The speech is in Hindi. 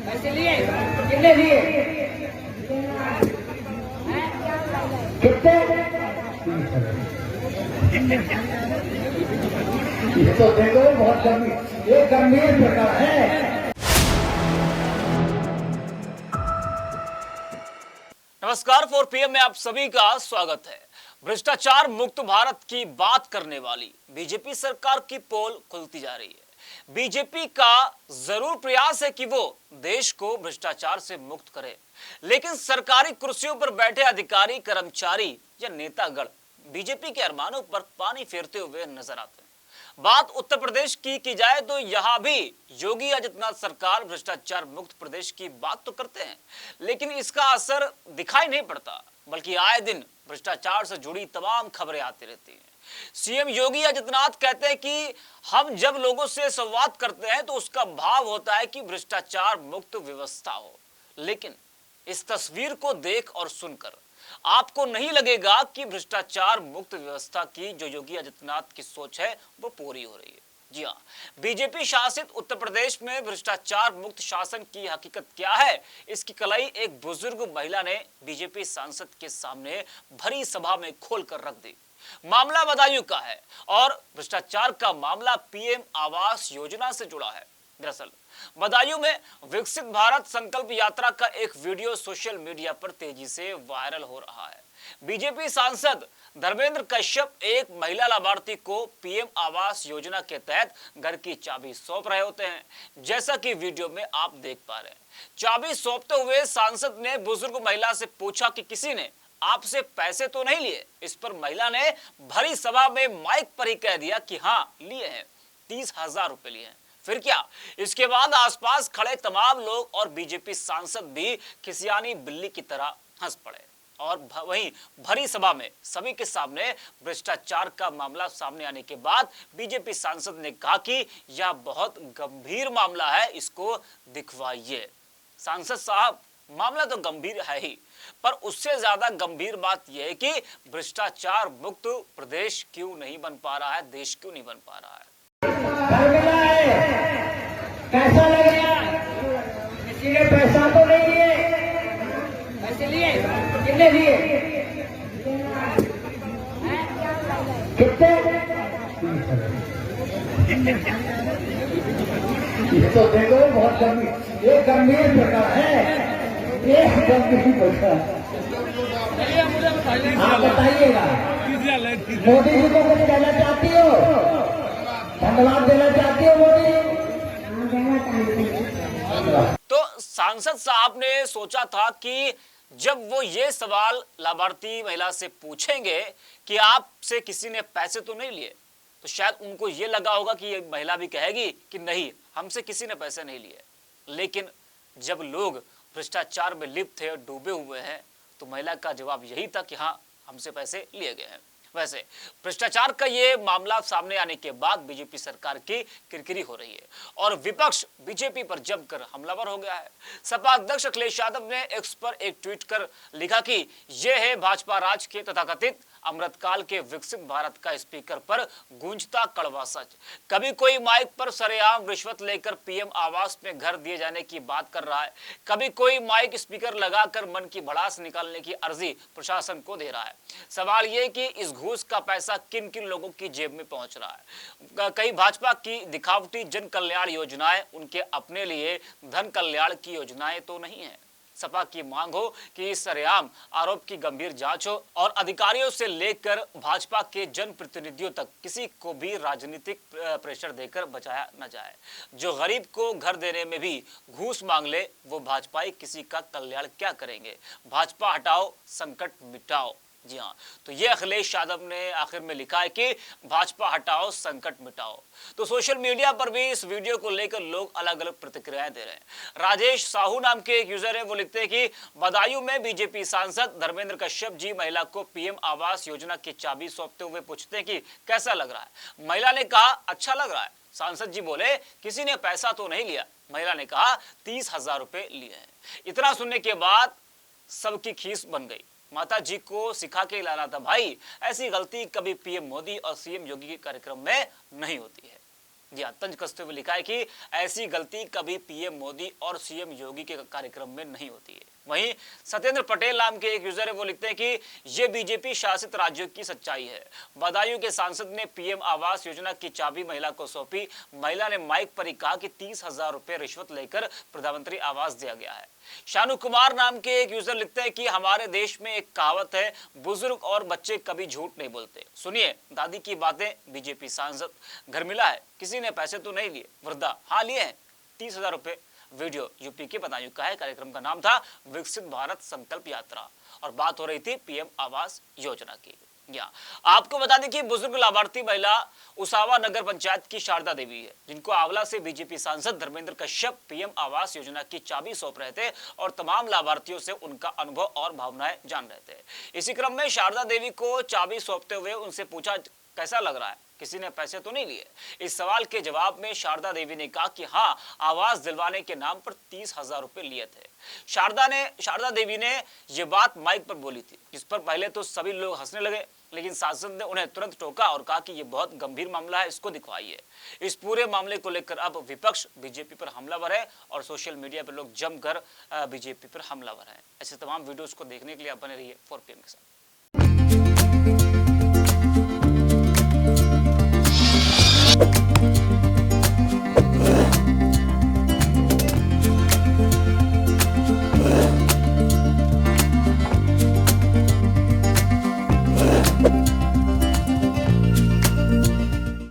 पैसे लिए कितने लिए कितने ये तो देखो बहुत गंभीर ये गंभीर प्रकार है। नमस्कार 4 PM में आप सभी का स्वागत है। भ्रष्टाचार मुक्त भारत की बात करने वाली बीजेपी सरकार की पोल खुलती जा रही है। बीजेपी का जरूर प्रयास है कि वो देश को भ्रष्टाचार से मुक्त करे, लेकिन सरकारी कुर्सियों पर बैठे अधिकारी, कर्मचारी या नेतागण बीजेपी के अरमानों पर पानी फेरते हुए नजर आते हैं। बात उत्तर प्रदेश की जाए तो यहां भी योगी आदित्यनाथ सरकार भ्रष्टाचार मुक्त प्रदेश की बात तो करते हैं, लेकिन इसका असर दिखाई नहीं पड़ता, बल्कि आए दिन भ्रष्टाचार से जुड़ी तमाम खबरें आती रहती हैं। सीएम योगी आदित्यनाथ कहते हैं कि हम जब लोगों से संवाद करते हैं तो उसका भाव होता है कि भ्रष्टाचार मुक्त व्यवस्था हो, लेकिन इस तस्वीर को देख और सुनकर आपको नहीं लगेगा कि भ्रष्टाचार मुक्त व्यवस्था की जो योगी आदित्यनाथ की सोच है वो पूरी हो रही है। जी हाँ, बीजेपी शासित उत्तर प्रदेश में भ्रष्टाचार मुक्त शासन की हकीकत क्या है, इसकी कलाई एक बुजुर्ग महिला ने बीजेपी सांसद के सामने भरी सभा में खोलकर रख दी। मामला बदायूं का है और भ्रष्टाचार का मामला पीएम आवास योजना से जुड़ा है। दरअसल बदायूं में विकसित भारत संकल्प यात्रा का एक वीडियो सोशल मीडिया पर तेजी से वायरल हो रहा है। बीजेपी सांसद धर्मेंद्र कश्यप एक महिला लाभार्थी को पीएम आवास योजना के तहत घर की चाबी सौंप रहे होते हैं, जैसा कि वीडियो में आप देख पा रहे हैं। चाबी सौंपते हुए सांसद ने बुजुर्ग महिला से पूछा कि किसी ने आपसे पैसे तो नहीं लिए। इस पर महिला ने भरी सभा में माइक पर ही कह दिया कि हाँ लिए हैं, 30,000 रुपए लिए हैं। फिर क्या, इसके बाद आसपास खड़े तमाम लोग और बीजेपी सांसद भी खिसियानी बिल्ली की तरह हंस पड़े और वहीं भरी सभा में सभी के सामने भ्रष्टाचार का मामला सामने आने के बाद बीजेपी सांसद ने कहा कि यह बहुत गंभीर मामला है, इसको दिखवाइए। सांसद साहब, मामला तो गंभीर है ही, पर उससे ज्यादा गंभीर बात यह है कि भ्रष्टाचार मुक्त प्रदेश क्यों नहीं बन पा रहा है, देश क्यों नहीं बन पा रहा है। कैसा लग रहा है? किसी ने पैसा तो नहीं लिए? पैसे लिए कितने लिए कितने ये तो देखो बहुत गंभीर ये गंभीर प्रकार है। ये गंभीर प्रकार आप बताइएगा, मोदी जी को कुछ कहना चाहती हो? धन्यवाद देना चाहती हो मोदी? तो सांसद साहब ने सोचा था कि जब वो ये सवाल लाभार्थी महिला से पूछेंगे कि आपसे किसी ने पैसे तो नहीं लिए, तो शायद उनको ये लगा होगा कि ये महिला भी कहेगी कि नहीं, हमसे किसी ने पैसे नहीं लिए। लेकिन जब लोग भ्रष्टाचार में लिप्त थे और डूबे हुए हैं, तो महिला का जवाब यही था कि हाँ, हमसे पैसे लिए गए हैं। वैसे भ्रष्टाचार का ये मामला सामने आने के बाद बीजेपी सरकार की किरकिरी हो रही है और विपक्ष बीजेपी पर जमकर हमलावर हो गया है। सपा अध्यक्ष अखिलेश यादव ने एक्स पर एक ट्वीट कर लिखा कि यह है भाजपा राज के तथाकथित अमृतकाल के विकसित भारत का स्पीकर पर गूंजता कड़वा सच। कभी कोई माइक पर सरेआम रिश्वत लेकर पीएम आवास में घर दिए जाने की बात कर रहा है, कभी कोई माइक स्पीकर लगाकर मन की भड़ास निकालने की अर्जी प्रशासन को दे रहा है। सवाल ये कि इस घूस का पैसा किन किन लोगों की जेब में पहुंच रहा है। कई भाजपा की दिखावटी जन कल्याण योजनाएं उनके अपने लिए धन कल्याण की योजनाएं तो नहीं है। सपा की मांग हो कि इस सरेआम आरोप की गंभीर जांच हो और अधिकारियों से लेकर भाजपा के जनप्रतिनिधियों तक किसी को भी राजनीतिक प्रेशर देकर बचाया न जाए। जो गरीब को घर देने में भी घूस मांग ले, वो भाजपाई किसी का कल्याण क्या करेंगे। भाजपा हटाओ, संकट मिटाओ। जी हाँ, तो ये अखिलेश यादव ने आखिर में लिखा है कि भाजपा हटाओ, संकट मिटाओ। तो सोशल मीडिया पर भी इस वीडियो को लेकर लोग अलग अलग प्रतिक्रियाएं दे रहे हैं। राजेश साहू नाम के एक यूजर है, वो लिखते हैं कि बदायूं में बीजेपी सांसद धर्मेंद्र कश्यप जी महिला को पीएम आवास योजना की चाबी सौंपते हुए पूछते हैं कि कैसा लग रहा है। महिला ने कहा अच्छा लग रहा है। सांसद जी बोले किसी ने पैसा तो नहीं लिया। महिला ने कहा 30,000 रुपए लिए हैं। इतना सुनने के बाद सबकी खीस बन गई। माता जी को सिखा के लाना था भाई, ऐसी गलती कभी पीएम मोदी और सीएम योगी के कार्यक्रम में नहीं होती है। जी हाँ, तंज कसते हुए लिखा है कि ऐसी गलती कभी पीएम मोदी और सीएम योगी के कार्यक्रम में नहीं होती है। वहीं सत्येंद्र पटेल नाम के एक यूजर है, वो लिखते हैं कि ये बीजेपी शासित राज्यों की सच्चाई है। बदायूं के सांसद ने पीएम आवास योजना की चाबी महिला को सौंपी। महिला ने माइक पर ही कहा कि 30,000 रुपए रिश्वत लेकर प्रधानमंत्री आवास दिया गया है। शानू कुमार नाम के एक यूजर लिखते हैं कि हमारे देश में एक कहावत है, बुजुर्ग और बच्चे कभी झूठ नहीं बोलते। सुनिए दादी की बातें। बीजेपी सांसद, घर मिला है, किसी ने पैसे तो नहीं लिए। वृद्धा, हाँ लिए हैं, 30,000 रुपए। वीडियो यूपी के बदायूं का है। कार्यक्रम का नाम था विकसित भारत संकल्प यात्रा और बात हो रही थी पीएम आवास योजना की। या आपको बता दें कि बुजुर्ग लाभार्थी महिला उसावा नगर पंचायत की शारदा देवी है, जिनको आंवला से बीजेपी सांसद धर्मेंद्र कश्यप पीएम आवास योजना की चाबी सौंप रहे थे और तमाम लाभार्थियों से उनका अनुभव और भावनाएं जान रहे थे। इसी क्रम में शारदा देवी को चाबी सौंपते हुए उनसे पूछा, कैसा लग रहा है, किसी ने पैसे तो नहीं लिए? इस सवाल के जवाब में शारदा देवी ने कहा कि हाँ, आवास दिलवाने के नाम पर 30,000 रुपए लिए थे। शारदा देवी ने यह बात माइक पर बोली थी, जिस पर पहले तो सभी लोग हंसने लगे, लेकिन सांसद ने उन्हें तुरंत टोका और कहा कि यह बहुत गंभीर मामला है, इसको दिखवाइए। इस पूरे मामले को लेकर अब विपक्ष बीजेपी पर हमलावर है और सोशल मीडिया पर लोग जमकर बीजेपी पर हमलावर हैं। ऐसे तमाम वीडियोस को देखने के लिए आप बने रहिए 4PM के साथ।